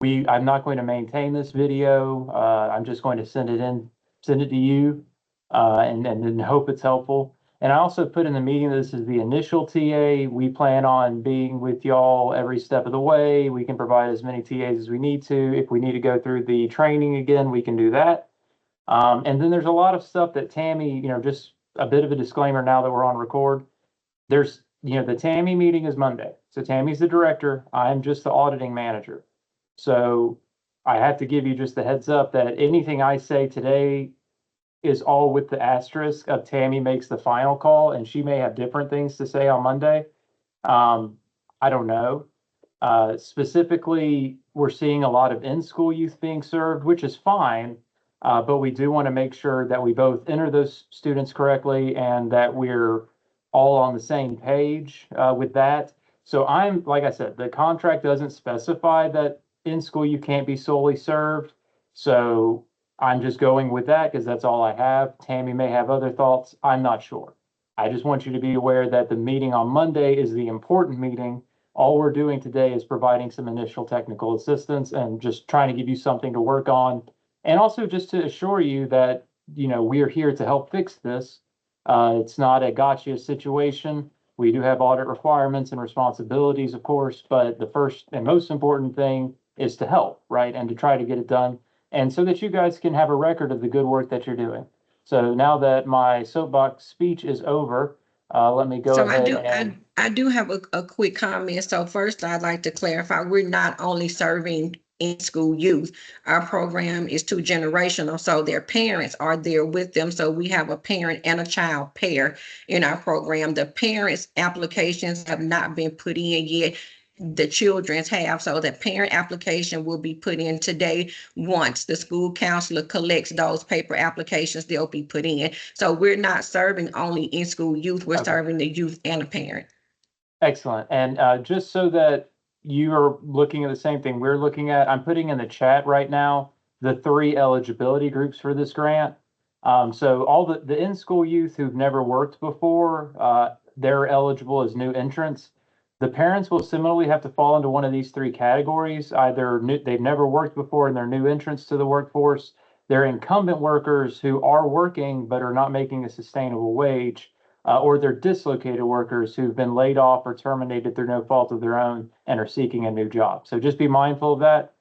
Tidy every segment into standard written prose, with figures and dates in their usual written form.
I'm not going to maintain this video. I'm just going to send it to you, and then hope it's helpful. And I also put in the meeting that this is the initial TA. We plan on being with y'all every step of the way. We can provide as many TAs as we need to. If we need to go through the training again, we can do that. And then there's a lot of stuff that Tammy, just a bit of a disclaimer now that we're on record. The Tammy meeting is Monday. So Tammy's the director. I'm just the auditing manager. So I have to give you just the heads up that anything I say today is all with the asterisk of Tammy makes the final call, and she may have different things to say on Monday. I don't know. Specifically, we're seeing a lot of in-school youth being served, which is fine. But we do want to make sure that we both enter those students correctly and that we're all on the same page with that. So like I said, the contract doesn't specify that in school you can't be solely served. So I'm just going with that because that's all I have. Tammy may have other thoughts. I'm not sure. I just want you to be aware that the meeting on Monday is the important meeting. All we're doing today is providing some initial technical assistance and just trying to give you something to work on. And also just to assure you that, we are here to help fix this. It's not a gotcha situation. We do have audit requirements and responsibilities, of course, but the first and most important thing is to help, right? And to try to get it done. And so that you guys can have a record of the good work that you're doing. So now that my soapbox speech is over, let me go So ahead and I do have a quick comment. So first, I'd like to clarify, we're not only serving in-school youth. Our program is two generational, so their parents are there with them. So we have a parent and a child pair in our program. The parents' applications have not been put in yet. The children's have, so the parent application will be put in today. Once the school counselor collects those paper applications, they'll be put in. So we're not serving only in-school youth, we're okay. serving the youth and the parent. Excellent. And just so that you are looking at the same thing we're looking at, I'm putting in the chat right now the 3 eligibility groups for this grant. So all the in-school youth who've never worked before, they're eligible as new entrants. The parents will similarly have to fall into one of these 3 categories. Either they've never worked before and they're new entrants to the workforce. They're incumbent workers who are working but are not making a sustainable wage, or they're dislocated workers who've been laid off or terminated through no fault of their own and are seeking a new job. So just be mindful of that.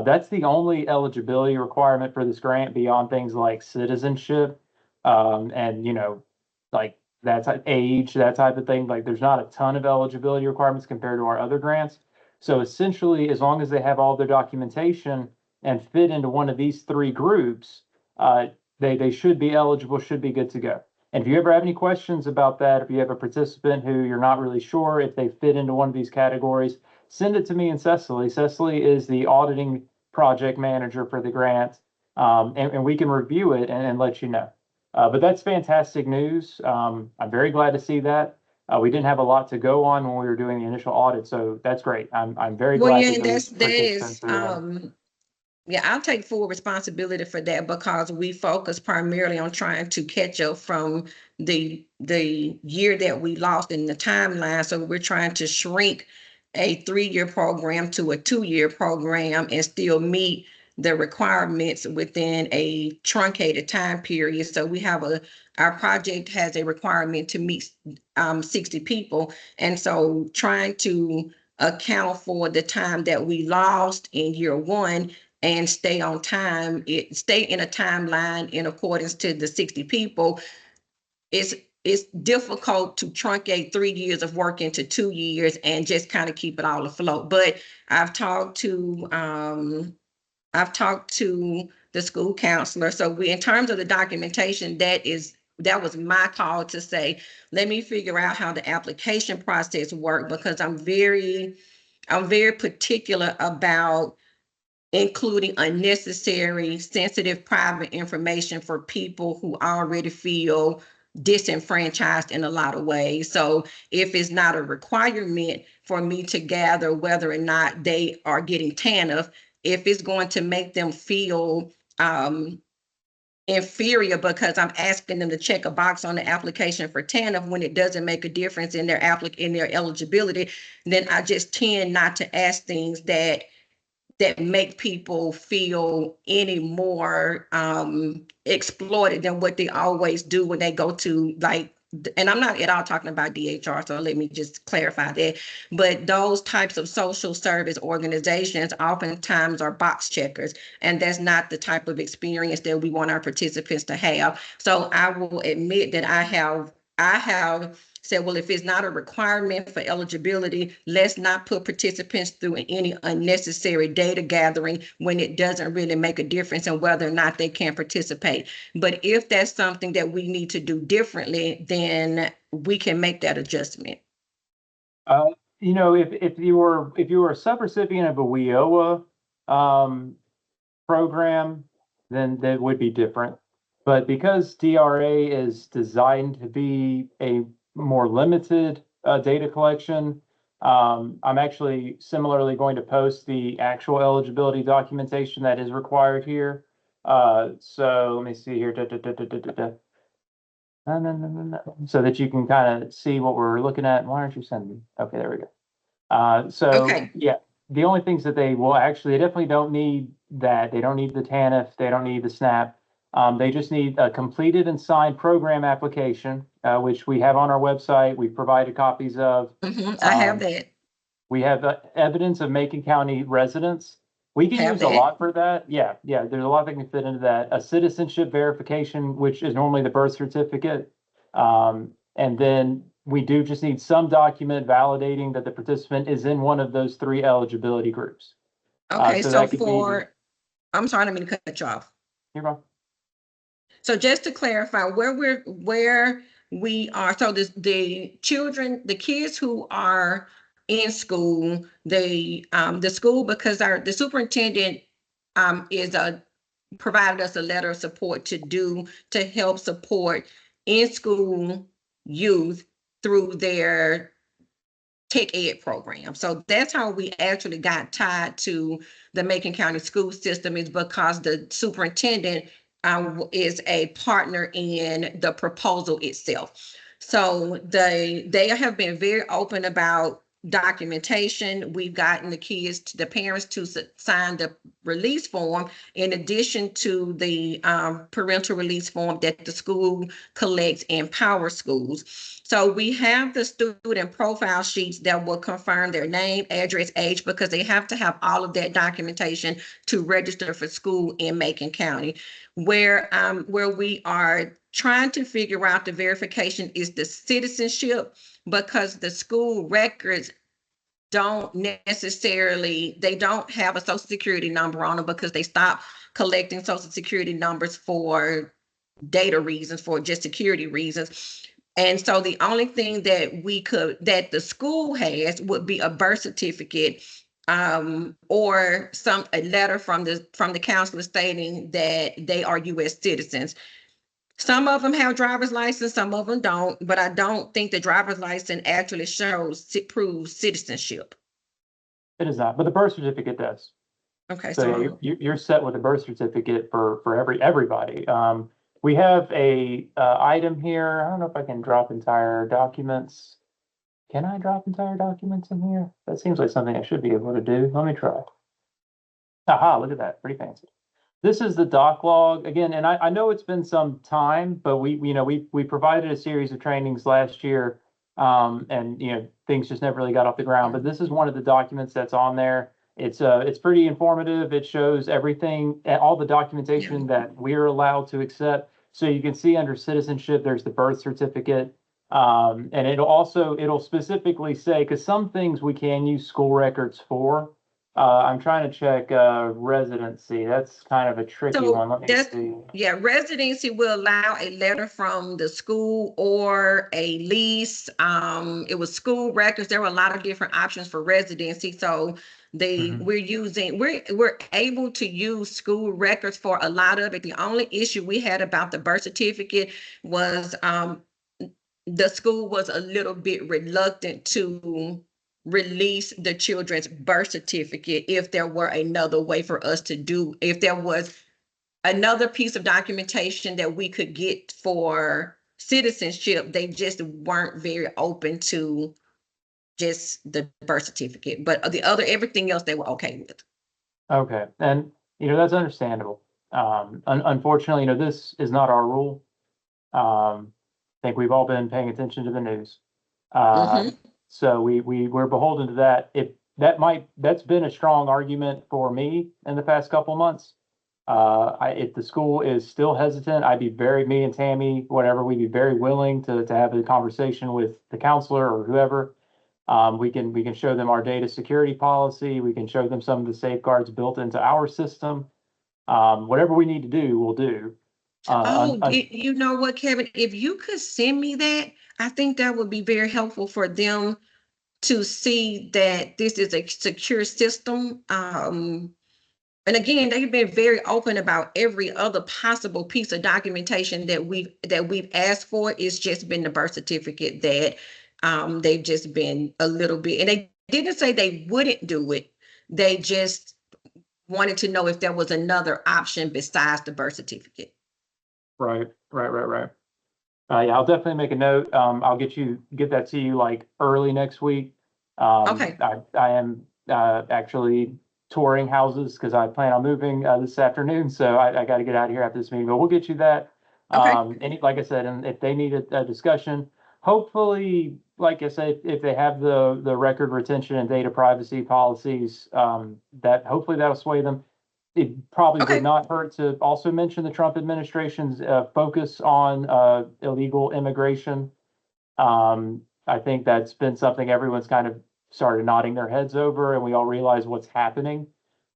That's the only eligibility requirement for this grant beyond things like citizenship, and like that's age, that type of thing. Like there's not a ton of eligibility requirements compared to our other grants. So essentially, as long as they have all their documentation and fit into one of these 3 groups, they should be eligible, should be good to go. And if you ever have any questions about that, if you have a participant who you're not really sure if they fit into one of these categories, send it to me and Cecily. Cecily is the auditing project manager for the grant, and we can review it and let you know. But that's fantastic news. I'm very glad to see that. We didn't have a lot to go on when we were doing the initial audit, so that's great. I'm very Well, glad yeah, that and those that is participants are in. yeah, I'll take full responsibility for that because we focus primarily on trying to catch up from the year that we lost in the timeline. So we're trying to shrink a 3-year program to a 2-year program and still meet the requirements within a truncated time period. So our project has a requirement to meet 60 people. And so trying to account for the time that we lost in year 1 and stay on time, stay in a timeline in accordance to the 60 people, it's difficult to truncate 3 years of work into 2 years and just kind of keep it all afloat. But I've talked to the school counselor. So in terms of the documentation, that was my call to say, let me figure out how the application process work, because I'm very particular about including unnecessary, sensitive, private information for people who already feel disenfranchised in a lot of ways. So if it's not a requirement for me to gather whether or not they are getting TANF, if it's going to make them feel inferior because I'm asking them to check a box on the application for TANF when it doesn't make a difference in their eligibility, then I just tend not to ask things that that make people feel any more exploited than what they always do when they go to, like, and I'm not at all talking about DHR, so let me just clarify that. But those types of social service organizations oftentimes are box checkers, and that's not the type of experience that we want our participants to have. So I will admit that I have said, well, if it's not a requirement for eligibility, let's not put participants through any unnecessary data gathering when it doesn't really make a difference in whether or not they can participate. But if that's something that we need to do differently, then we can make that adjustment. You know, if you were a subrecipient of a WIOA program, then that would be different. But because DRA is designed to be a more limited data collection, I'm actually similarly going to post the actual eligibility documentation that is required here. So let me see here. No. So that you can kind of see what we're looking at. Why aren't you sending me? Okay, there we go. So Okay. yeah, the only things that they will actually, they definitely don't need that. They don't need the TANF. They don't need the SNAP. They just need a completed and signed program application, which we have on our website. We've provided copies of. I have that. We have evidence of Macon County residents. We can Have use a that. lot for that. Yeah, there's a lot that can fit into that. A citizenship verification, which is normally the birth certificate. And then we do just need some document validating that the participant is in one of those 3 eligibility groups. Okay, so so that could be, I'm sorry, I didn't mean to cut you off. you're wrong. So just to clarify where we are, so the children, the kids who are in school, the school, because the superintendent is provided us a letter of support to help support in school youth through their tech ed program. So that's how we actually got tied to the Macon County school system, is because the superintendent is a partner in the proposal itself. So they have been very open about documentation. We've gotten the parents to sign the release form, in addition to the parental release form that the school collects in Power Schools. So we have the student profile sheets that will confirm their name, address, age, because they have to have all of that documentation to register for school in Macon County. Where we are trying to figure out the verification is the citizenship, because the school records don't necessarily, they don't have a social security number on them, because they stopped collecting social security numbers for data reasons, for just security reasons. And so the only thing that the school has would be a birth certificate, or a letter from the counselor stating that they are U.S. citizens. Some of them have driver's license, some of them don't, but I don't think the driver's license actually proves citizenship. It is not, but the birth certificate does. Okay, So you're set with a birth certificate for everybody. We have a item here. I don't know if I can drop entire documents. Can I drop entire documents in here? That seems like something I should be able to do. Let me try. Aha, look at that. Pretty fancy. This is the doc log again, and I know it's been some time, but we provided a series of trainings last year, and things just never really got off the ground. But this is one of the documents that's on there. It's pretty informative. It shows everything, all the documentation that we're allowed to accept. So you can see under citizenship, there's the birth certificate, and it'll specifically say, because some things we can use school records for. I'm trying to check residency. That's kind of a tricky one. Let me see. Yeah, residency will allow a letter from the school or a lease. It was school records. There were a lot of different options for residency. So we're able to use school records for a lot of it. The only issue we had about the birth certificate was the school was a little bit reluctant to release the children's birth certificate if there were another way for us to do, if there was another piece of documentation that we could get for citizenship. They just weren't very open to just the birth certificate, but everything else they were okay with. Okay, and that's understandable. Unfortunately, this is not our rule. I think we've all been paying attention to the news. Hmm. So we're beholden to that. If that's been a strong argument for me in the past couple months. If the school is still hesitant, me and Tammy, whatever, we'd be very willing to have a conversation with the counselor or whoever. We can show them our data security policy. We can show them some of the safeguards built into our system. Whatever we need to do, we'll do. Oh, you know what, Kevin? If you could send me that, I think that would be very helpful for them to see that this is a secure system. And again, they've been very open about every other possible piece of documentation that we've asked for. It's just been the birth certificate that they've just been a little bit, and they didn't say they wouldn't do it. They just wanted to know if there was another option besides the birth certificate. Right, right, right, right. Yeah, I'll definitely make a note. I'll get that to you like early next week. Okay. I am actually touring houses because I plan on moving this afternoon, so I got to get out of here after this meeting. But we'll get you that. Okay. Like I said, and if they need a discussion, hopefully, like I said, if they have the record retention and data privacy policies, that hopefully that'll sway them. It probably would Okay. not hurt to also mention the Trump administration's focus on illegal immigration. I think that's been something everyone's kind of started nodding their heads over, and we all realize what's happening.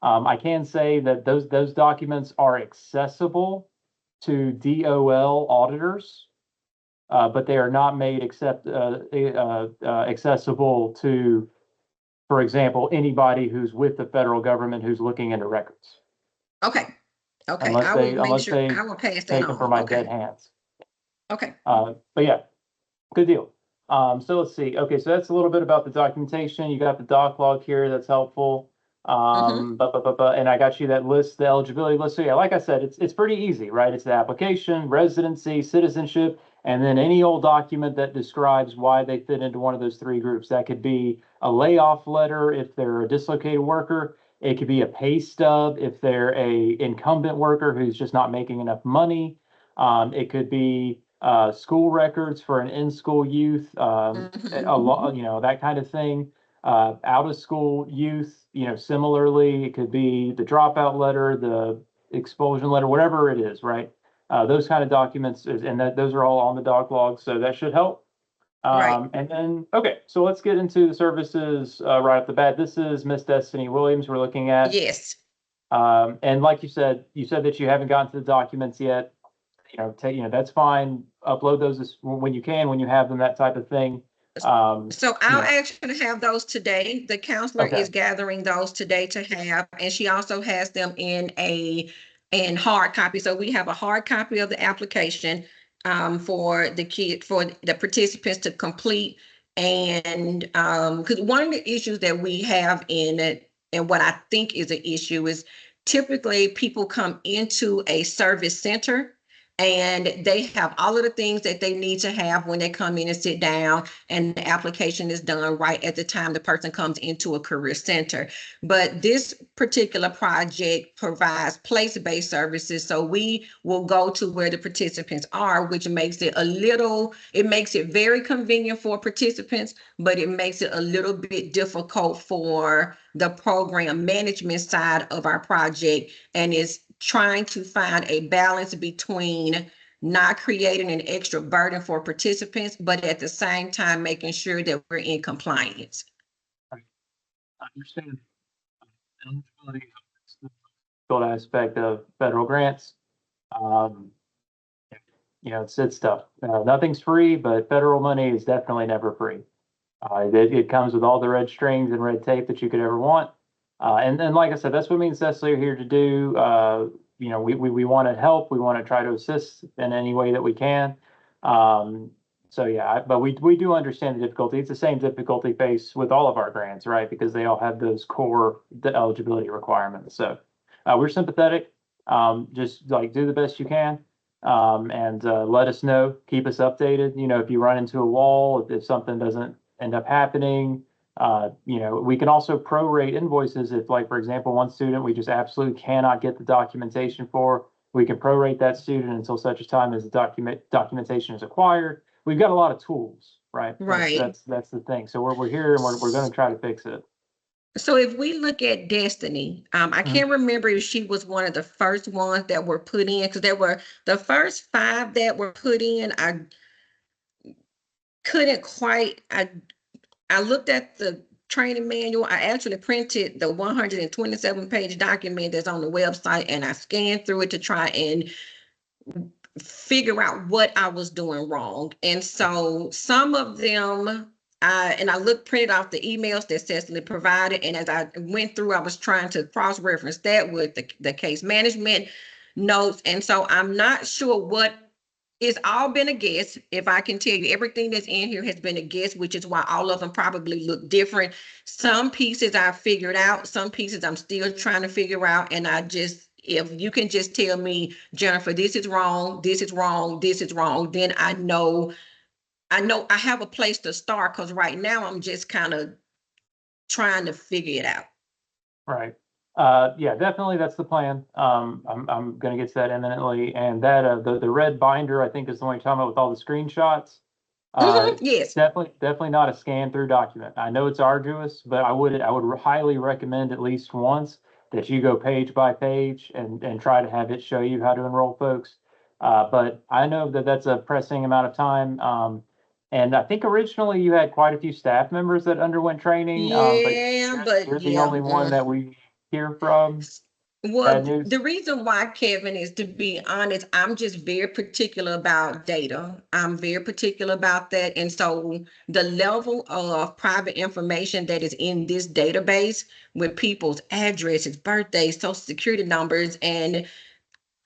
I can say that those documents are accessible to DOL auditors, but they are not made accessible to, for example, anybody who's with the federal government who's looking into records, Okay. Okay. unless I will they make unless sure they I will pass that take them from on. my dead Okay. hands. Okay. But yeah, good deal. So let's see. Okay, so that's a little bit about the documentation. You got the doc log here. That's helpful. Hmm. And I got you that list, the eligibility list. So yeah, like I said, it's pretty easy, right? It's the application, residency, citizenship, and then any old document that describes why they fit into one of those three groups. That could be a layoff letter if they're a dislocated worker. It could be a pay stub if they're a incumbent worker who's just not making enough money. It could be school records for an in-school youth, a Hmm. lot, that kind of thing. Out of school youth, similarly, it could be the dropout letter, the expulsion letter, whatever it is, right? Those kind of documents, and those are all on the doc log, so that should help. Right. And then, okay, so let's get into the services right off the bat. This is Miss Destiny Williams we're looking at. Yes. And like you said that you haven't gotten to the documents yet. That's fine. Upload those when you can, when you have them, that type of thing. Um, So you I'll know, actually have those today. The counselor okay, is gathering those today to have, and she also has them in hard copy. So we have a hard copy of the application for the participants to complete. And because one of the issues that we have in it, and what I think is an issue is typically people come into a service center and they have all of the things that they need to have when they come in and sit down, and the application is done right at the time the person comes into a career center. But this particular project provides place-based services. So we will go to where the participants are, which makes it makes it very convenient for participants, but it makes it a little bit difficult for the program management side of our project, and is trying to find a balance between not creating an extra burden for participants, but at the same time making sure that we're in compliance. I understand. Eligibility is the difficult aspect of federal grants. Um, it's tough. Nothing's free, but federal money is definitely never free. It comes with all the red strings and red tape that you could ever want. And like I said, that's what me and Cecily are here to do. We want to help. We want to try to assist in any way that we can. Um, so yeah, but we do understand the difficulty. It's the same difficulty faced with all of our grants, right? Because they all have those core eligibility requirements. So we're sympathetic. Just like do the best you can. And let us know, keep us updated. If you run into a wall, if something doesn't end up happening, We can also prorate invoices if, like, for example, one student we just absolutely cannot get the documentation for. We can prorate that student until such a time as the documentation is acquired. We've got a lot of tools, right? Right. That's the thing. So we're here and we're going to try to fix it. So if we look at Destiny, I Mhm. can't remember if she was one of the first ones that were put in, because there were the first 5 that were put in. I couldn't quite. I looked at the training manual. I actually printed the 127-page document that's on the website, and I scanned through it to try and figure out what I was doing wrong. And so some of them, I printed off the emails that Cecily provided. And as I went through, I was trying to cross-reference that with the case management notes. And so I'm not sure what. It's all been a guess. If I can tell you, everything that's in here has been a guess, which is why all of them probably look different. Some pieces I figured out, some pieces I'm still trying to figure out. And if you can just tell me, Jennifer, this is wrong, this is wrong, this is wrong, then I know I have a place to start, because right now I'm just kind of trying to figure it out. Right. Yeah, definitely that's the plan. I'm gonna get to that imminently. And that the red binder, I think, is the one you're talking about with all the screenshots. Yes. Definitely not a scan through document. I know it's arduous, but I would highly recommend at least once that you go page by page and try to have it show you how to enroll folks. But I know that that's a pressing amount of time. And I think originally you had quite a few staff members that underwent training, but Yeah, but you're the yeah. only one that we hear from. Bad Well, news. the reason why, Kevin, is, to be honest, I'm just very particular about data. I'm very particular about that. And so the level of private information that is in this database, with people's addresses, birthdays, social security numbers, and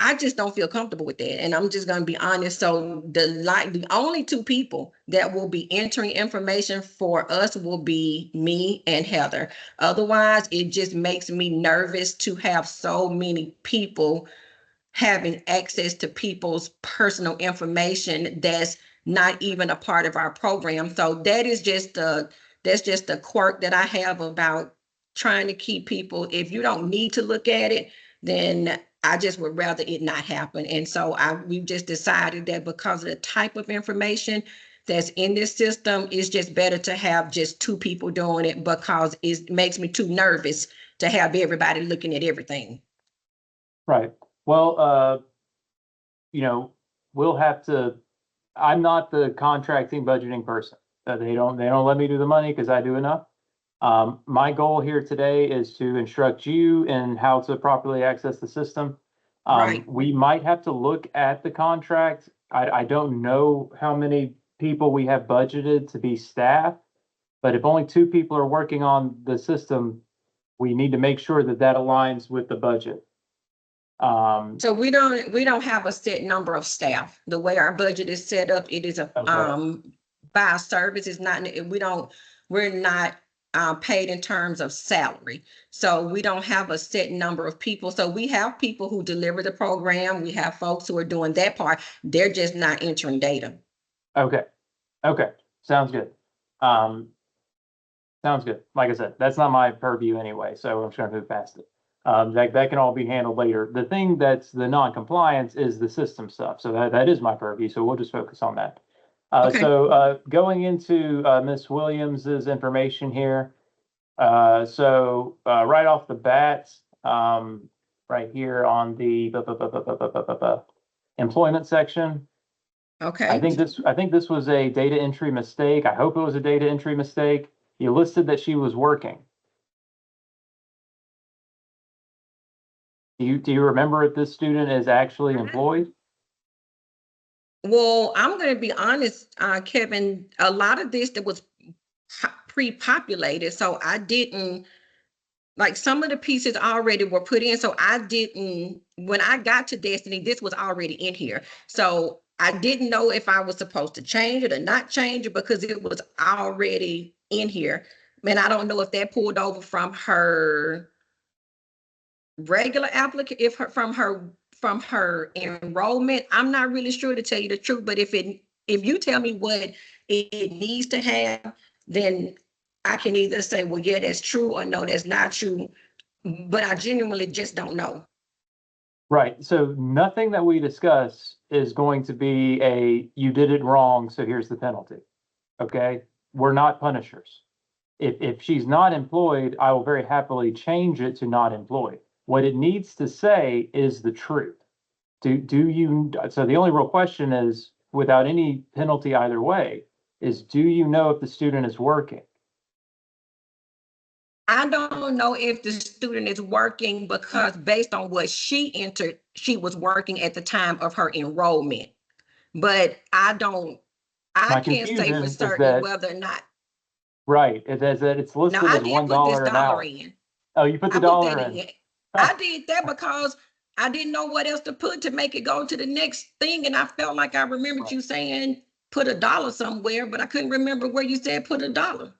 I just don't feel comfortable with that. And I'm just going to be honest. So the only 2 people that will be entering information for us will be me and Heather. Otherwise, it just makes me nervous to have so many people having access to people's personal information that's not even a part of our program. So that's just a quirk that I have about trying to keep people. If you don't need to look at it, then I just would rather it not happen. And so we've just decided that because of the type of information that's in this system, it's just better to have just 2 people doing it, because it makes me too nervous to have everybody looking at everything. Right. Well, we'll have to. I'm not the contracting budgeting person. They don't let me do the money because I do enough. My goal here today is to instruct you in how to properly access the system. Right. We might have to look at the contract. I don't know how many people we have budgeted to be staff, but if only 2 people are working on the system, we need to make sure that that aligns with the budget. So we don't have a set number of staff. The way our budget is set up, it is Okay. by service. It's not, we're not paid in terms of salary. So we don't have a set number of people. So we have people who deliver the program. We have folks who are doing that part. They're just not entering data. Okay. Okay. Sounds good. Um, Sounds good. Like I said, that's not my purview anyway, so I'm just gonna move past it. That can all be handled later. The thing that's the non-compliance is the system stuff, so that is my purview, so we'll just focus on that. Okay. Going into Ms. Williams's information here. Right off the bat, right here on the employment section, Okay. I think this was a data entry mistake. I hope it was a data entry mistake. You listed that she was working. Do you remember if this student is actually employed? Well, I'm going to be honest, Kevin, a lot of this that was pre-populated. So I didn't, like, some of the pieces already were put in. So I didn't, when I got to Destiny, this was already in here. So I didn't know if I was supposed to change it or not change it, because it was already in here. And I don't know if that pulled over from her regular applicant, from her enrollment. I'm not really sure, to tell you the truth, but if you tell me what it needs to have, then I can either say, well, yeah, that's true, or no, that's not true. But I genuinely just don't know. Right. So nothing that we discuss is going to be you did it wrong, so here's the penalty. Okay? We're not punishers. If she's not employed, I will very happily change it to not employed. What it needs to say is the truth. So the only real question is, without any penalty either way, is do you know if the student is working? I don't know if the student is working because based on what she entered, she was working at the time of her enrollment. But I My can't say for confusion is certain that, whether or not. right, it says that it's Now, listed I as did put this $1 an dollar hour. in. Oh, you put the I put that dollar in. in. I did that because I didn't know what else to put to make it go to the next thing. And I felt like I remembered Right. you saying put a dollar somewhere, but I couldn't remember where you said put a dollar.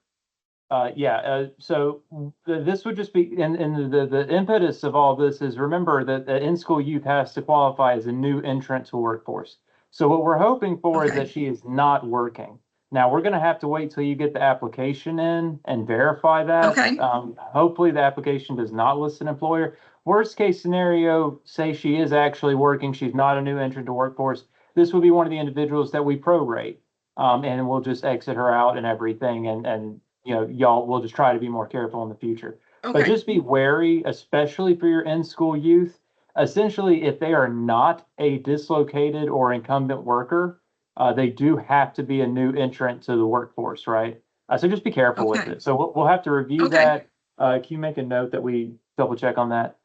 So this would just be, and the impetus of all this is, remember that the in-school youth has to qualify as a new entrant to workforce. So what we're hoping for is Okay. that she is not working. Now, we're going to have to wait till you get the application in and verify that. Okay. Hopefully the application does not list an employer. Worst case scenario, say she is actually working, she's not a new entrant to workforce. This would be one of the individuals that we prorate. And we'll just exit her out and everything, and y'all will just try to be more careful in the future. But Okay. just be wary, especially for your in-school youth. Essentially, if they are not a dislocated or incumbent worker, they do have to be a new entrant to the workforce, right? So just be careful with Okay. it. So we'll have to review Okay. that. Can you make a note that we double check on that?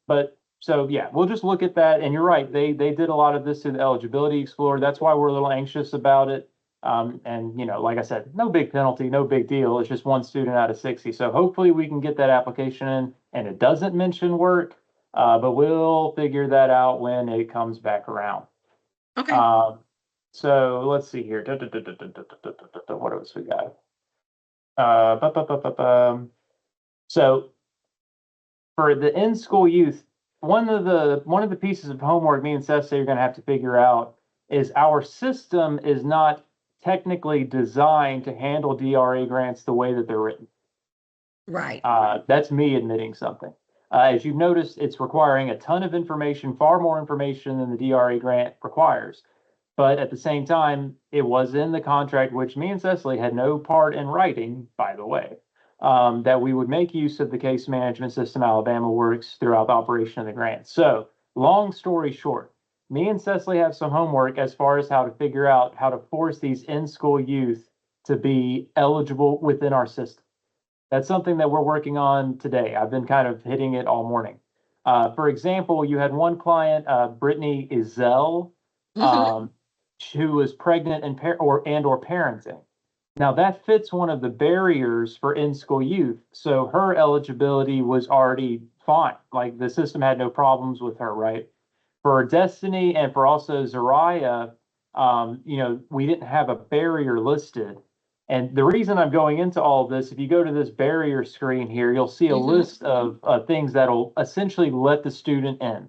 But so yeah, we'll just look at that. And you're right, they did a lot of this through the Eligibility Explorer. That's why we're a little anxious about it. And like I said, no big penalty, no big deal. It's just one student out of 60. So hopefully we can get that application in and it doesn't mention work, but we'll figure that out when it comes back around. Okay. So let's see here. What else we got? So for the in-school youth, one of the pieces of homework me and Seth say you're going to have to figure out is our system is not technically designed to handle DRA grants the way that they're written. Right. That's me admitting something. As you've noticed, it's requiring a ton of information, far more information than the DRA grant requires. But at the same time, it was in the contract, which me and Cecily had no part in writing, by the way, that we would make use of the case management system Alabama Works throughout the operation of the grant. So, long story short, me and Cecily have some homework as far as how to figure out how to force these in-school youth to be eligible within our system. That's something that we're working on today. I've been kind of hitting it all morning. For example, you had one client, Brittany Izell, Mhm. who was pregnant and or parenting. Now that fits one of the barriers for in-school youth. So her eligibility was already fine. Like the system had no problems with her, right? For Destiny and for also Zariah, we didn't have a barrier listed. And the reason I'm going into all of this, if you go to this barrier screen here, you'll see a Mhm. list of things that'll essentially let the student in.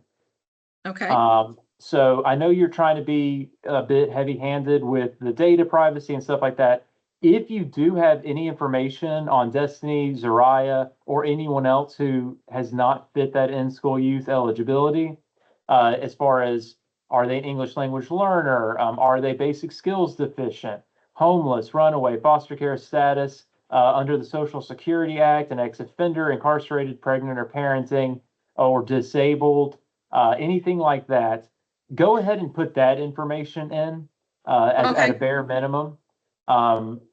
Okay. So I know you're trying to be a bit heavy-handed with the data privacy and stuff like that. If you do have any information on Destiny, Zariah, or anyone else who has not fit that in-school youth eligibility, as far as are they an English language learner? Are they basic skills deficient? Homeless, runaway, foster care status under the Social Security Act, an ex-offender, incarcerated, pregnant, or parenting, or disabled, anything like that, go ahead and put that information in as at a Okay. bare minimum.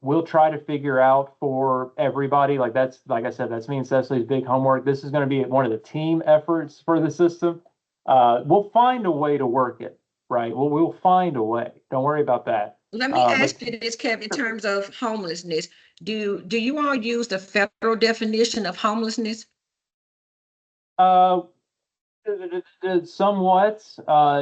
We'll try to figure out for everybody, like I said, that's me and Cecily's big homework. This is going to be one of the team efforts for the system. We'll find a way to work it, right? We'll find a way. Don't worry about that. Let me But ask you this, Kevin, in terms of homelessness. Do you all use the federal definition of homelessness? uh, somewhat,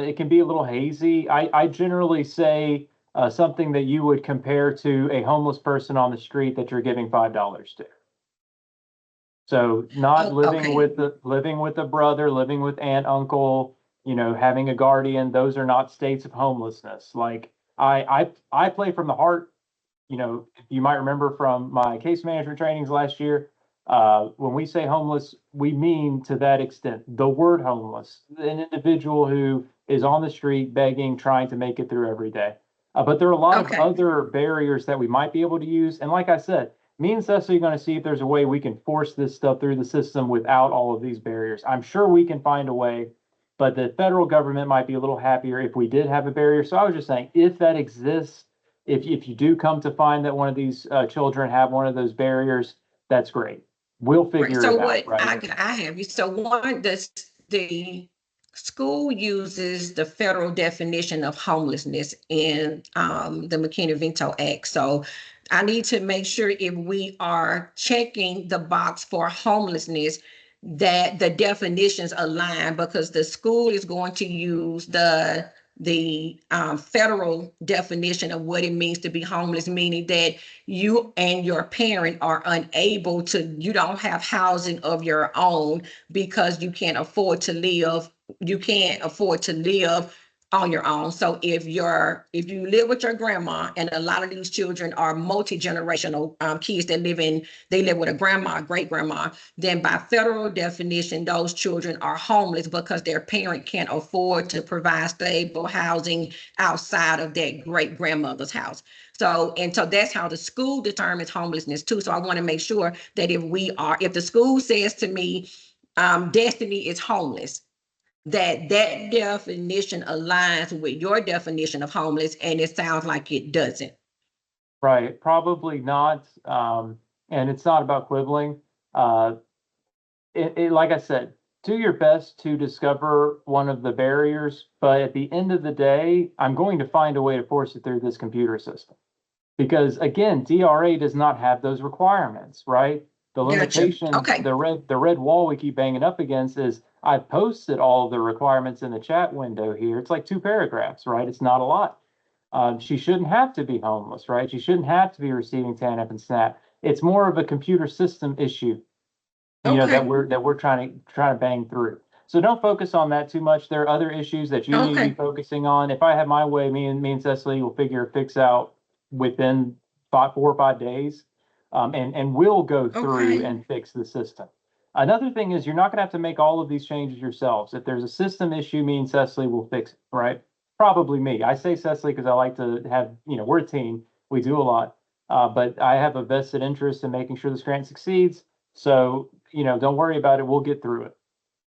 it can be a little hazy. I generally say something that you would compare to a homeless person on the street that you're giving $5 to. So not Oh, okay. living with a brother, living with aunt, uncle, having a guardian, those are not states of homelessness. Like I play from the heart. you might remember from my case management trainings last year, when we say homeless, we mean to that extent the word homeless, an individual who is on the street begging, trying to make it through every day. But there are a lot of Okay. other barriers that we might be able to use. And like I said, me and Cecily are going to see if there's a way we can force this stuff through the system without all of these barriers. I'm sure we can find a way, but the federal government might be a little happier if we did have a barrier. So I was just saying, if that exists, if you do come to find that one of these children have one of those barriers, that's great. We'll Right. figure So it out, what right? I have you. So one, the school uses the federal definition of homelessness in the McKinney-Vento Act. So I need to make sure if we are checking the box for homelessness, that the definitions align, because the school is going to use the federal definition of what it means to be homeless, meaning that you and your parent are unable to, you don't have housing of your own because you can't afford to live on your own. So if you live with your grandma, and a lot of these children are multi-generational kids that they live with a grandma, great grandma, then by federal definition, those children are homeless because their parent can't afford to provide stable housing outside of their great grandmother's house. So that's how the school determines homelessness too. So I want to make sure that if the school says to me, Destiny is homeless, that definition aligns with your definition of homeless, and it sounds like it doesn't. Right, probably not. And it's not about quibbling. Uh, like I said, do your best to discover one of the barriers, but at the end of the day, I'm going to find a way to force it through this computer system. Because again, DRA does not have those requirements, right? The Gotcha. limitations, Okay. the red wall we keep banging up against is I've posted all of the requirements in the chat window here. It's like 2 paragraphs, right? It's not a lot. She shouldn't have to be homeless, right? She shouldn't have to be receiving TANF and SNAP. It's more of a computer system issue, that Okay. we're trying to bang through. So don't focus on that too much. There are other issues that you need to be Okay. focusing on. If I have my way, me and Cecily will figure a fix out within 4 or 5 days, and we'll go through Okay. and fix the system. Another thing is you're not going to have to make all of these changes yourselves. If there's a system issue, me and Cecily will fix it, right? Probably me. I say Cecily because I like to have, we're a team. We do a lot. But I have a vested interest in making sure this grant succeeds. So, don't worry about it. We'll get through it.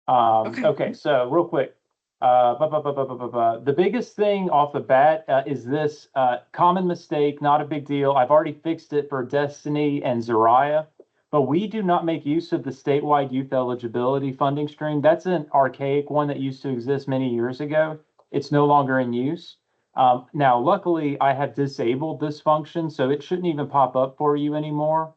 Okay. Okay, so real quick, the biggest thing off the bat is this common mistake, not a big deal. I've already fixed it for Destiny and Zariah, but we do not make use of the statewide youth eligibility funding stream. That's an archaic one that used to exist many years ago. It's no longer in use. Now, luckily, I have disabled this function, so it shouldn't even pop up for you anymore.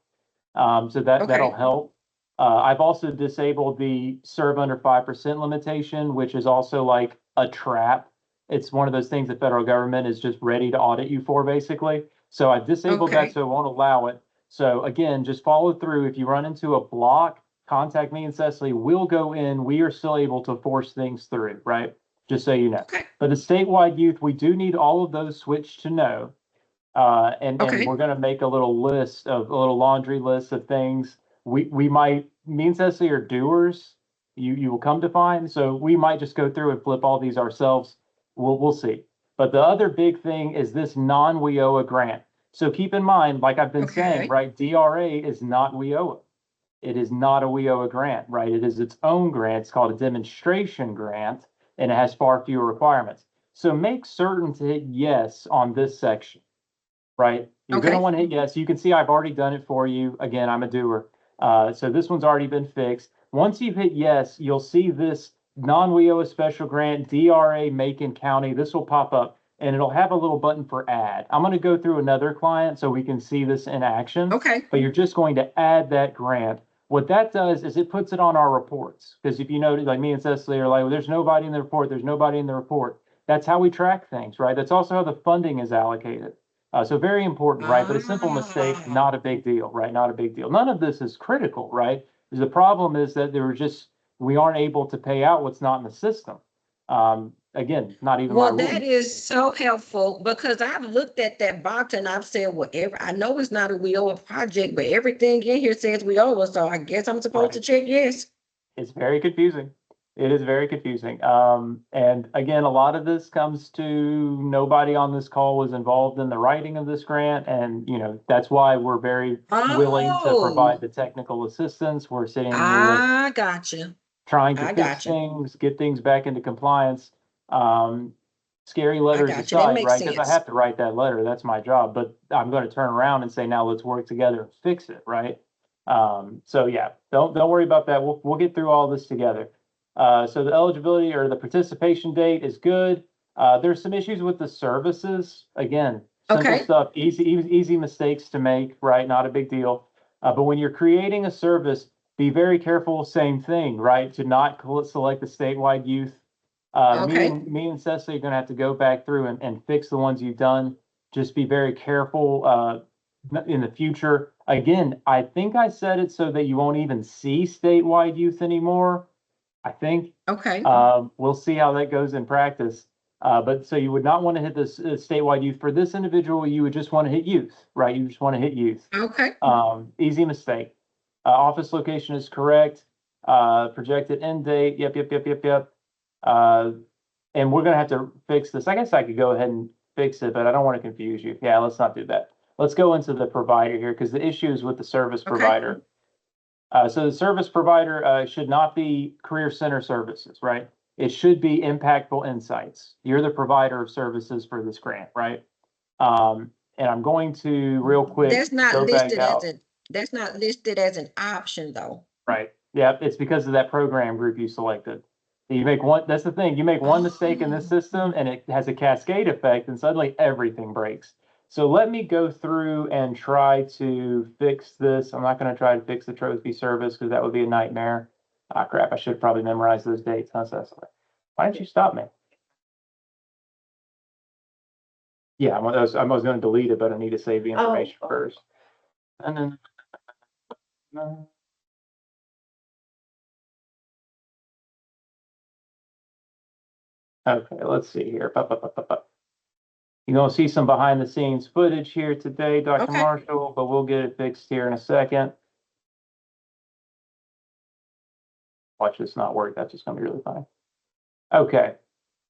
So that'll Okay. help. I've also disabled the serve under 5% limitation, which is also like a trap. It's one of those things the federal government is just ready to audit you for, basically. So I've disabled that, Okay. so it won't allow it. So again, just follow through. If you run into a block, contact me and Cecily. We'll go in. We are still able to force things through, right? Just so you know. Okay. But the statewide youth, we do need all of those switched to no. And we're Okay. going to make a little laundry list of things we might, me and Cecily are doers. You will come to find. So we might just go through and flip all these ourselves. We'll see. But the other big thing is this non-WIOA grant. So keep in mind, like I've been saying, Okay. right? DRA is not WIOA. It is not a WIOA grant, right? It is its own grant. It's called a demonstration grant, and it has far fewer requirements. So make certain to hit yes on this section, right? You're going to Okay. want to hit yes. You can see I've already done it for you. Again, I'm a doer. So this one's already been fixed. Once you hit yes, you'll see this non-WIOA special grant, DRA Macon County. This will pop up and it'll have a little button for add. I'm going to go through another client so we can see this in action, Okay. but you're just going to add that grant. What that does is it puts it on our reports. Because if you notice, like me and Cecily are like, well, there's nobody in the report. There's nobody in the report. That's how we track things, right? That's also how the funding is allocated. So very important, right? But a simple mistake, Ah. not a big deal, right? Not a big deal. None of this is critical, right? The problem is that we aren't able to pay out what's not in the system. again, not even my Well, rule. that is so helpful because I've looked at that box and I've said, whatever, I know it's not a WIOA project, but everything in here says WIOA, so I guess I'm supposed to Right. check yes. It's very confusing. It is very confusing. And again, a lot of this comes to nobody on this call was involved in the writing of this grant. And, you know, that's why we're very willing to provide Oh, the technical assistance. We're sitting here I gotcha. trying to I fix gotcha. things, get things back into compliance. Scary I letters gotcha. That aside, makes right? Because I sense. have to write that letter. That's my job. But I'm going to turn around and say, now let's work together and fix it, right? So yeah, don't worry about that. We'll get through all this together. So the eligibility or the participation date is good. There's some issues with the services. Again, simple Okay. stuff, easy mistakes to make, right? Not a big deal. But when you're creating a service, be very careful, same thing, right? To not select the statewide youth. Okay. Me and Cecily are gonna have to go back through and fix the ones you've done. Just be very careful, in the future. Again, I think I said it so that you won't even see statewide youth anymore. I think, Okay. we'll see how that goes in practice. But so you would not want to hit this statewide youth. For this individual, you would just want to hit youth, right? You just want to hit youth. Okay. Easy mistake. Office location is correct. Projected end date, yep. Uh, and we're gonna have to fix this. I guess I could go ahead and fix it, but I don't want to confuse you. Yeah, let's not do that. Let's go into the provider here because the issue is with the service Okay. provider. So the service provider, should not be Career Center Services, right? It should be Impactful Insights. You're the provider of services for this grant, right? And I'm going to real quick That's not go back listed as out. that's not listed as an option though. Right. Yeah, it's because of that program group you selected. You make one, that's the thing, you make one mistake in this system and it has a cascade effect and suddenly everything breaks. So let me go through and try to fix this. I'm not gonna try to fix the Trophy service because that would be a nightmare. Ah, crap, I should probably memorize those dates, huh, Cecily? Why didn't you stop me? Yeah, I was gonna delete it, but I need to save the information first. And then, okay, let's see here. You're gonna see some behind the scenes footage here today, Dr. Okay. Marshall, but we'll get it fixed here in a second. Watch this not work. That's just gonna be really funny. Okay.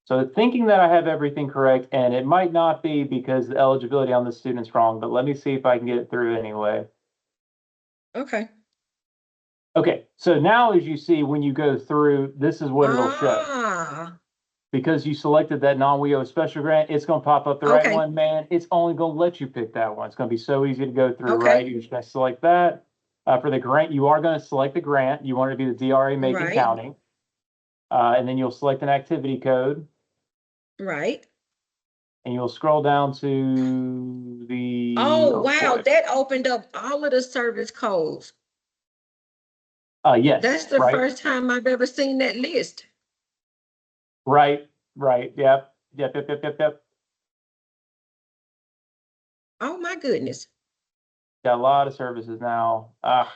So thinking that I have everything correct, and it might not be because the eligibility on the student's wrong, but let me see if I can get it through anyway. Okay. Okay, so now as you see, when you go through, this is what it'll show. Ah, Because you selected that non-WIO special grant, it's gonna pop up the right okay. one, man. It's only gonna let you pick that one. It's gonna be so easy to go through, Okay. right? You're just gonna select that. For the grant, you are gonna select the grant. You want it to be the DRA Macon Right. County. And then you'll select an activity code Right. and you'll scroll down to the, Oh, oh wow. boy. That opened up all of the service codes. Yes, That's the right, first time I've ever seen that list. right, yep. Oh my goodness. Got a lot of services now.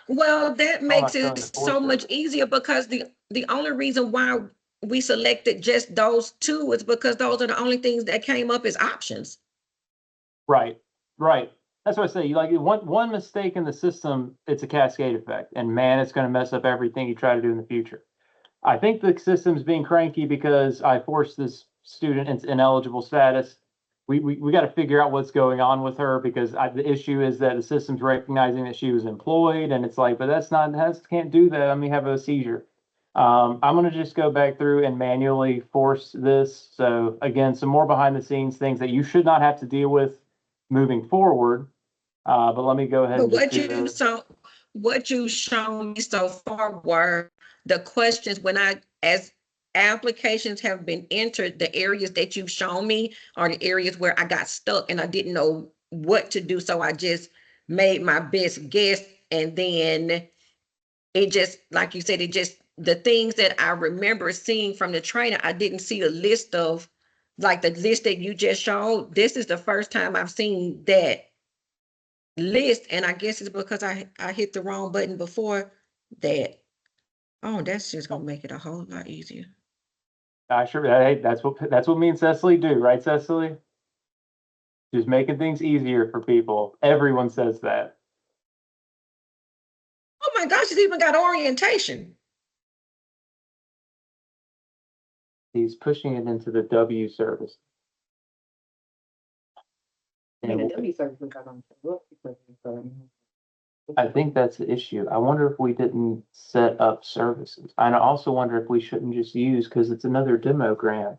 Well, that I'm makes not showing it the fourth so much service. easier because the only reason why we selected just those two is because those are the only things that came up as options. Right. That's what I say. Like one mistake in the system, it's a cascade effect, and man, it's going to mess up everything you try to do in the future. I think the system's being cranky because I forced this student into ineligible status. We got to figure out what's going on with her because the issue is that the system's recognizing that she was employed, and it's like, but that can't do that. I mean, have a seizure. I'm going to just go back through and manually force this. So again, some more behind the scenes things that you should not have to deal with moving forward. But let me go ahead But and just do those. what you shown me so far were the questions when as applications have been entered, the areas that you've shown me are the areas where I got stuck and I didn't know what to do. So I just made my best guess. And then it just, like you said, the things that I remember seeing from the training, I didn't see a list of, like the list that you just showed. This is the first time I've seen that list, and I guess it's because I hit the wrong button before that. Oh, that's just gonna make it a whole lot easier. I sure, hey, that's what me and Cecily do, right, Cecily? Just making things easier for people. Everyone says that. Oh my gosh, it's even got orientation. He's pushing it into the W service. And the And W service got on the book because I think that's the issue. I wonder if we didn't set up services. And I also wonder if we shouldn't just use, because it's another demo grant.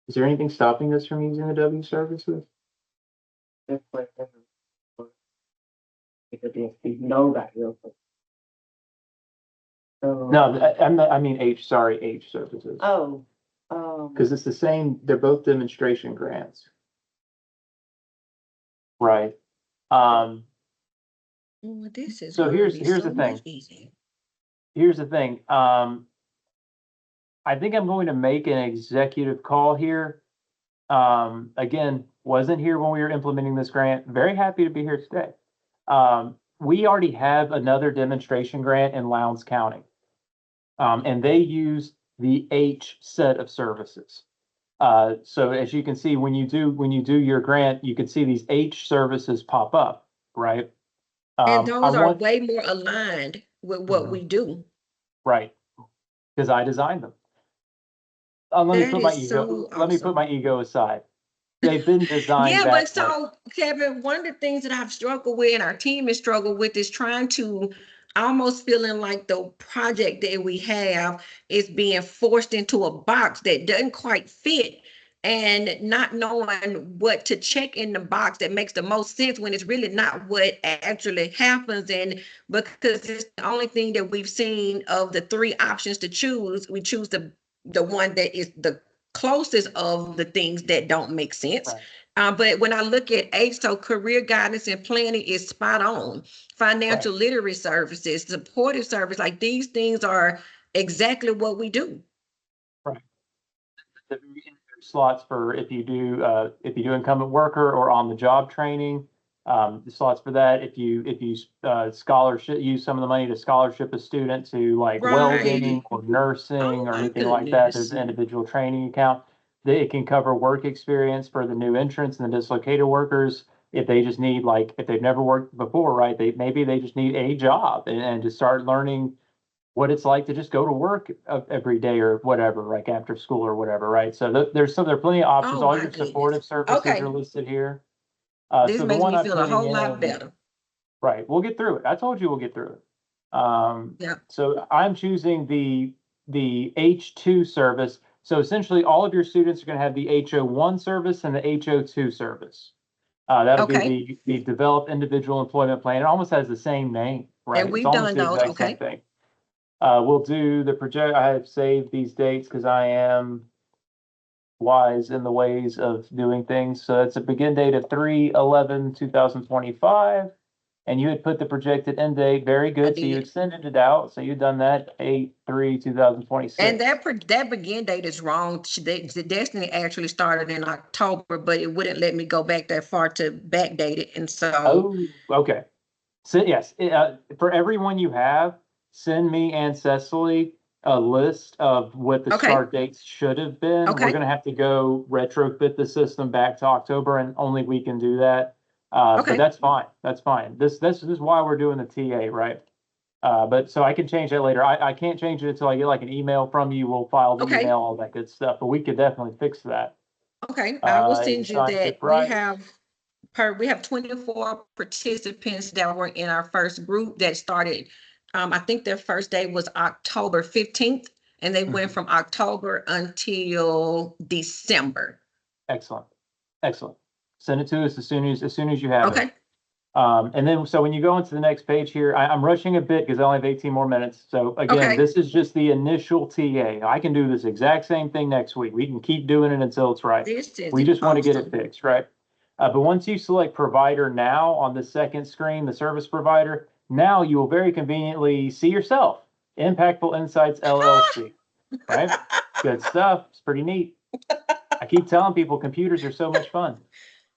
Is there anything stopping us from using the W services? that's what because there's nobody else. So, No, I mean H, sorry, H services. oh, Because it's the same, they're both demonstration grants. Right. Oh, this is So gonna here's be the so thing. much easier. Here's the thing. I think I'm going to make an executive call here. Again, wasn't here when we were implementing this grant. Very happy to be here today. We already have another demonstration grant in Lowndes County. And they use the H set of services. So as you can see, when you do your grant, you can see these H services pop up, right? And I those are want, way more aligned with what we do. right, because I designed them. Let me That put my is ego, so let me put awesome. my ego aside. They've been designed Yeah, back but like, so Kevin, one of the things that I've struggled with and our team has struggled with is trying to almost feeling like the project that we have is being forced into a box that doesn't quite fit and not knowing what to check in the box that makes the most sense when it's really not what actually happens. And because it's the only thing that we've seen of the three options to choose, we choose the one that is the closest of the things that don't make sense. right. But when I look at H, so career guidance and planning is spot on. Financial literacy services, supportive service, like these things are exactly what we do. Right. The slots for if you do incumbent worker or on the job training, the slots for that. If you scholarship, use some of the money to scholarship a student to like welding Right. or nursing Oh or my anything like that, there's goodness. an individual training account. It can cover work experience for the new entrants and the dislocated workers. If they just need like, if they've never worked before, right? Maybe they just need a job and to start learning what it's like to just go to work every day or whatever, like after school or whatever, right? So there are plenty of options. Oh All my your goodness. supportive services Okay. are listed here. This So the makes one me I'm feel a putting whole lot in, better. right, we'll get through it. I told you we'll get through it. Yeah. So I'm choosing the H2 service. So essentially all of your students are going to have the HO1 service and the HO2 service. That'll be Okay. the develop individual employment plan. It almost has the same name, right? And It's we've almost done the those. exact same Okay. thing. We'll do the project. I have saved these dates because I am wise in the ways of doing things. So it's a begin date of 3/11/2025. And you had put the projected end date. Very I good. So you did. extended it out. So you've done that 8/3/2026. And that begin date is wrong. The Destiny actually started in October, but it wouldn't let me go back that far to backdate it. And so, Oh, okay. So yes, for everyone you have, send me and Cecily a list of what the okay, start dates should have been. We're okay, gonna have to go retrofit the system back to October, and only we can do that. But okay, that's fine. That's fine. This is why we're doing the TA, right? But so I can change that later. I can't change it until I get like an email from you. We'll file the okay, email, all that good stuff. But we could definitely fix that. okay. I will You send you signed that. Chip Rice. We have 24 participants that were in our first group that started. I think their first day was October 15th, and they went Mhm. from October until December. Excellent. Excellent. Send it to us as soon as you have it. Okay, And then, so when you go into the next page here, I'm rushing a bit because I only have 18 more minutes. So again, okay. this is just the initial TA. I can do this exact same thing next week. We can keep doing it until it's right. This is We just want to get it awesome. fixed, right? But once you select provider now on the second screen, the service provider, now you will very conveniently see yourself, Impactful Insights LLC, right? Good stuff. It's pretty neat. I keep telling people computers are so much fun.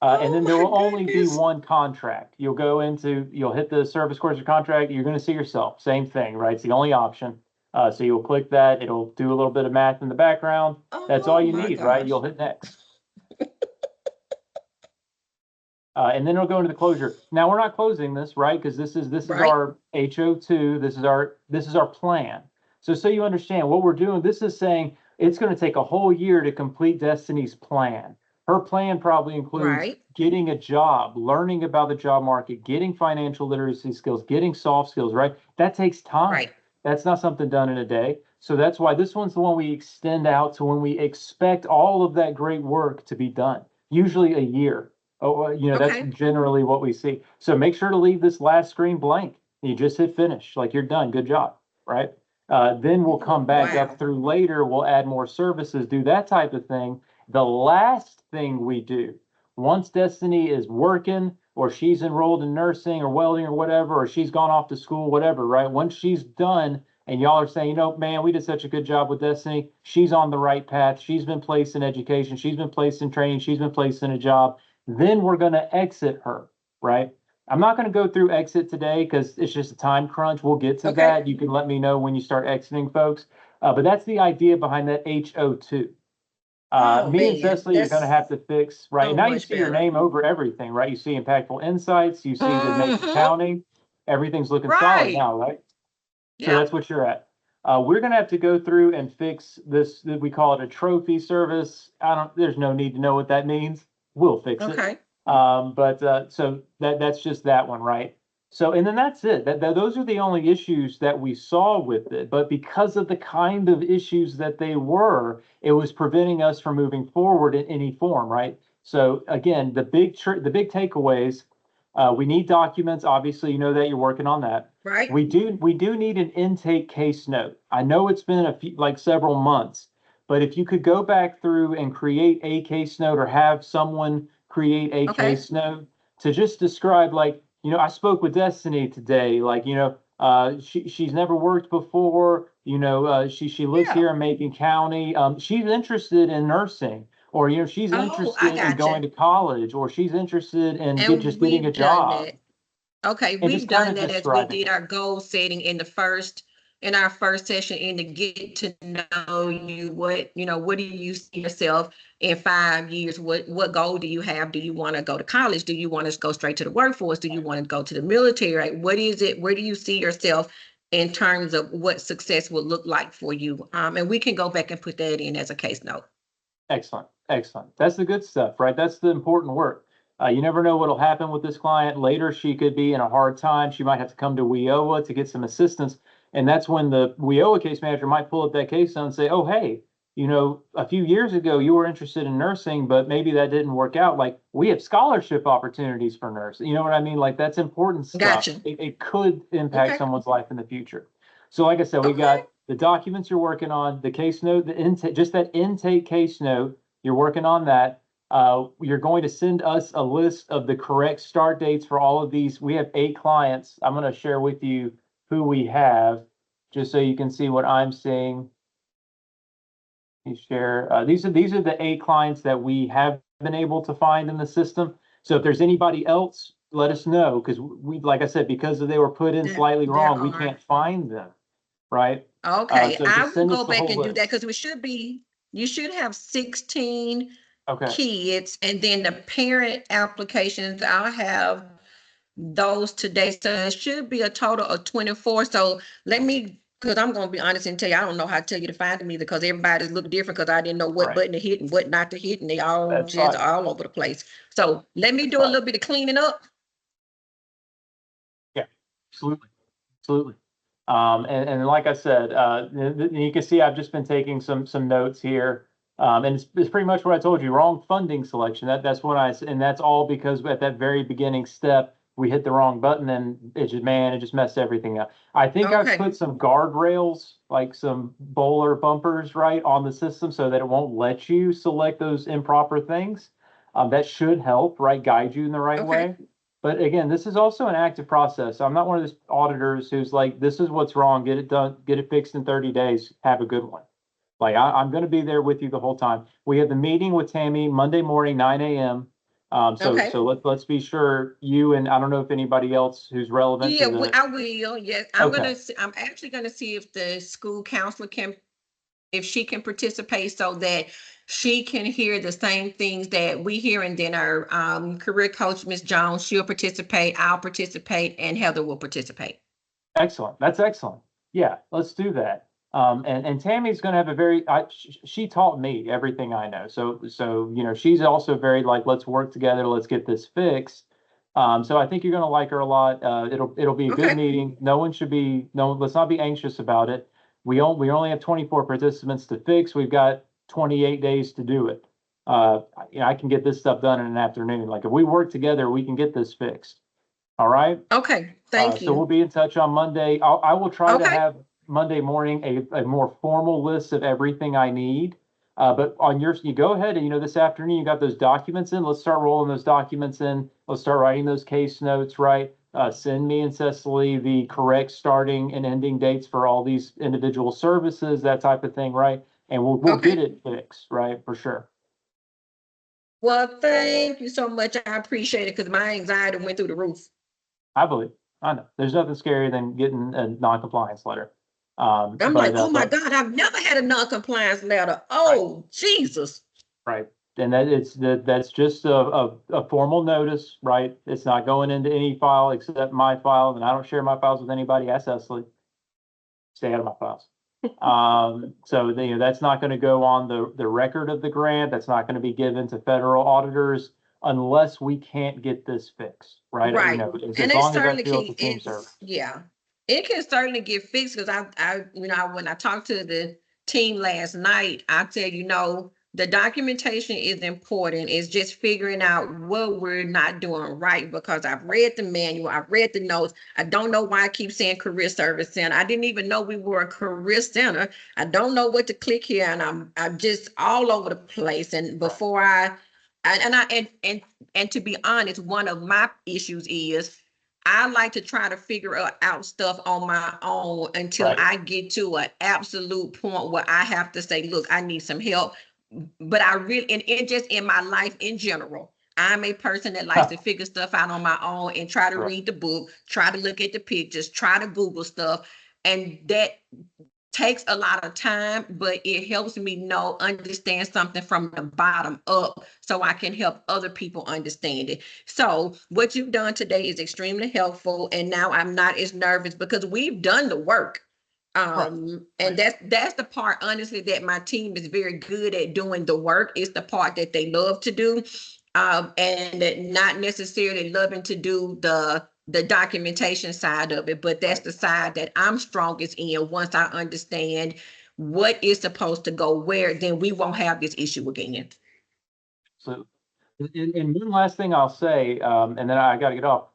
And Oh then there my will only be goodness. one contract. You'll hit the service course or contract. You're going to see yourself. Same thing, right? It's the only option. So you'll click that, it'll do a little bit of math in the background. That's all Oh you my need, right? gosh. You'll hit next. And then it'll go into the closure. Now, we're not closing this, right? Because this is Right. our HO2, this is our plan. So you understand what we're doing, this is saying it's gonna take a whole year to complete Destiny's plan. Her plan probably includes Right. getting a job, learning about the job market, getting financial literacy skills, getting soft skills, right? That takes time. Right. That's not something done in a day. So that's why this one's the one we extend out to when we expect all of that great work to be done, usually a year. Oh, that's Okay. generally what we see. So make sure to leave this last screen blank. You just hit finish, like you're done. Good job, right? Then we'll come back Wow. up through later. We'll add more services, do that type of thing. The last thing we do, once Destiny is working or she's enrolled in nursing or welding or whatever, or she's gone off to school, whatever, right? Once she's done and y'all are saying, man, we did such a good job with Destiny. She's on the right path. She's been placed in education. She's been placed in training. She's been placed in a job. Then we're going to exit her, right? I'm not going to go through exit today because it's just a time crunch. We'll get to Okay. that. You can let me know when you start exiting, folks. But that's the idea behind that HO2. Oh Me and man, Cecily are going to have to fix, right? so And now you much see your better. name over everything, right? You see impactful insights. You see the Macon Mhm. County. Everything's looking solid Right. now, right? So Yeah. that's what you're at. We're going to have to go through and fix this. We call it a trophy service. There's no need to know what that means. We'll fix it. Okay. So that's just that one, right? So, and then that's it. Those are the only issues that we saw with it. But because of the kind of issues that they were, it was preventing us from moving forward in any form, right? So again, the big takeaways. We need documents. Obviously, you know that you're working on that. Right. We do need an intake case note. I know it's been like several months, but if you could go back through and create a case note or have someone create a Okay. case note to just describe, like, I spoke with Destiny today, like, she's never worked before, she lives Yeah. here in Macon County. She's interested in nursing, or, she's Oh, I interested in gotcha. going to college, or she's interested in And just getting a we've done job, that. Okay, and we've just kind done of that as we describing did it. our goal setting in our first session in to get to know you, what do you see yourself in 5 years? What goal do you have? Do you want to go to college? Do you want to go straight to the workforce? Do you want to go to the military? Right? What is it? Where do you see yourself in terms of what success would look like for you? And we can go back and put that in as a case note. Excellent, excellent. That's the good stuff, right? That's the important work. You never know what'll happen with this client. Later, she could be in a hard time. She might have to come to WIOA to get some assistance. And that's when the WIOA case manager might pull up that case and say, oh, hey, a few years ago, you were interested in nursing, but maybe that didn't work out. Like, we have scholarship opportunities for nurses. You know what I mean? Like, that's important stuff. Gotcha. It could impact Okay. someone's life in the future. So like I said, we Okay. got the documents you're working on, the case note, the intake, just that intake case note, you're working on that. You're going to send us a list of the correct start dates for all of these. We have 8 clients. I'm going to share with you who we have, just so you can see what I'm seeing. You share. These are the 8 clients that we have been able to find in the system. So if there's anybody else, let us know, because like I said, because they were put in slightly There wrong, we are. can't find them, right? Okay, So I just will send us go the back whole and do that list. because you should have 16 Okay. kids, and then the parent applications, I'll have those today. So it should be a total of 24. So because I'm gonna be honest and tell you, I don't know how to tell you to find them either, because everybody's look different, because I didn't know what Right. button to hit and what not to hit, and they all That's just fine. all over the place. So let me That's do a fine. little bit of cleaning up. Yeah, absolutely, absolutely. And like I said, you can see I've just been taking some notes here. And it's pretty much what I told you, wrong funding selection. That's what and that's all because at that very beginning step, we hit the wrong button and it just messed everything up. I think I've Okay. put some guardrails, like some bowler bumpers, right, on the system so that it won't let you select those improper things. That should help, right, guide you in the right Okay. way. But again, this is also an active process. I'm not one of those auditors who's like, this is what's wrong, get it done, get it fixed in 30 days, have a good one. Like, I'm going to be there with you the whole time. We have the meeting with Tammy Monday morning, 9 a.m. Okay. So let's be sure you, and I don't know if anybody else who's relevant Yeah, to the, I will. Yes, okay, I'm actually gonna see if the school counselor can, if she can participate so that she can hear the same things that we hear, and then our career coach, Miss Jones, she'll participate, I'll participate, and Heather will participate. excellent. That's excellent. Yeah, let's do that. And Tammy's going to have a very, she taught me everything I know. So, you know, she's also very like, let's work together. Let's get this fixed. So I think you're going to like her a lot. It'll be a good Okay. meeting. Let's not be anxious about it. We only have 24 participants to fix. We've got 28 days to do it. You know, I can get this stuff done in an afternoon. Like if we work together, we can get this fixed. All right. Okay. Thank So we'll you. be in touch on Monday. I will try to Okay. have Monday morning a more formal list of everything I need. But on yours, you go ahead and, you know, this afternoon, you got those documents in. Let's start rolling those documents in. Let's start writing those case notes, right? Send me and Cecily the correct starting and ending dates for all these individual services, that type of thing, right? And we'll Okay. get it fixed, right? For sure. Well, thank you so much. I appreciate it because my anxiety went through the roof. I believe. I know. There's nothing scarier than getting a non-compliance letter. I'm like, oh my But God, I've never had a non-compliance letter. right. Oh, Jesus. Right. And that's just a formal notice, right? It's not going into any file except my file, and I don't share my files with anybody. Ask Cecily. Stay out of my files. So you know, that's not going to go on the record of the grant. That's not going to be given to federal auditors unless we can't get this fixed, right? You Right. know, And as it long as I certainly feel can, it's a team service. it's, yeah, it can certainly get fixed because you know, when I talked to the team last night, I said, you know, the documentation is important. It's just figuring out what we're not doing right because I've read the manual, I've read the notes. I don't know why I keep saying career service center. I didn't even know we were a career center. I don't know what to click here, and I'm just all over the place. And before and to be honest, one of my issues is I like to try to figure out stuff on my own until Right. I get to an absolute point where I have to say, look, I need some help. But I really, and it just in my life in general, I'm a person that likes to figure stuff out on my own and try to Right. read the book, try to look at the pictures, try to Google stuff. And that takes a lot of time, but it helps me understand something from the bottom up so I can help other people understand it. So what you've done today is extremely helpful. And now I'm not as nervous because we've done the work. And that's the part, honestly, that my team is very good at doing the work. It's the part that they love to do. And not necessarily loving to do the documentation side of it, but that's Right. the side that I'm strongest in. Once I understand what is supposed to go where, then we won't have this issue again. So, and one last thing I'll say, and then I got to get off.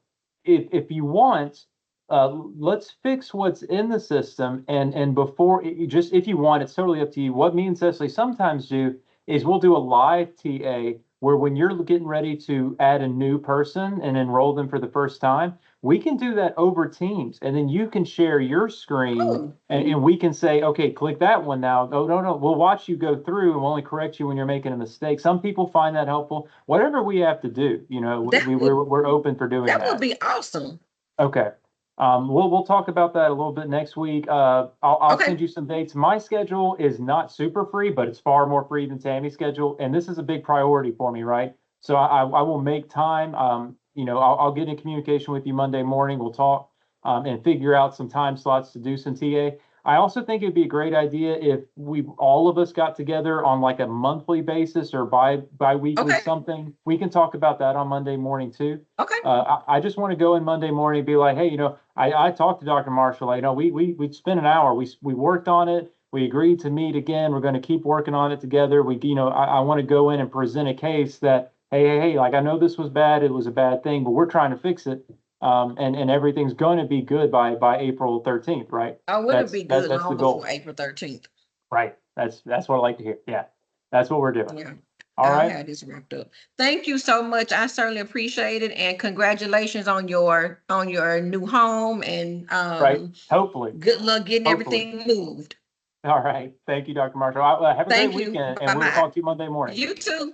If you want, let's fix what's in the system, and before just if you want, it's totally up to you. What me and Cecily sometimes do is we'll do a live TA where when you're getting ready to add a new person and enroll them for the first time, we can do that over Teams, and then you can share your screen Oh, and we can say, okay, click that one now. Oh, no, we'll watch you go through and we'll only correct you when you're making a mistake. Some people find that helpful. Whatever we have to do, you know, that would we're open for doing that would that. be awesome. Okay. We'll talk about that a little bit next week. I'll Okay. send you some dates. My schedule is not super free, but it's far more free than Tammy's schedule, and this is a big priority for me, right? So I will make time. You know, I'll get in communication with you Monday morning. We'll talk and figure out some time slots to do some TA. I also think it'd be a great idea if we all of us got together on like a monthly basis or bi-weekly Okay. something. We can talk about that on Monday morning too. Okay. I just want to go in Monday morning and be like, hey, you know, I talked to Dr. Marshall. You know, we spent an hour. We worked on it. We agreed to meet again. We're going to keep working on it together. You know, I want to go in and present a case that, hey, like I know this was bad. It was a bad thing, but we're trying to fix it. And everything's going to be good by April 13th, right? Oh, wouldn't it be good That's the long goal. before April 13th? Right. That's what I like to hear. Yeah. That's what we're doing. Yeah. All I'll right. have this wrapped up. Thank you so much. I certainly appreciate it, and congratulations on your new home, and Right. Hopefully. good luck getting Hopefully. everything moved. All right. Thank you, Dr. Marshall. Have a great Thank you. weekend, and we'll Bye-bye. talk to you Monday morning. You too.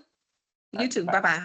You too. Bye. Bye-bye.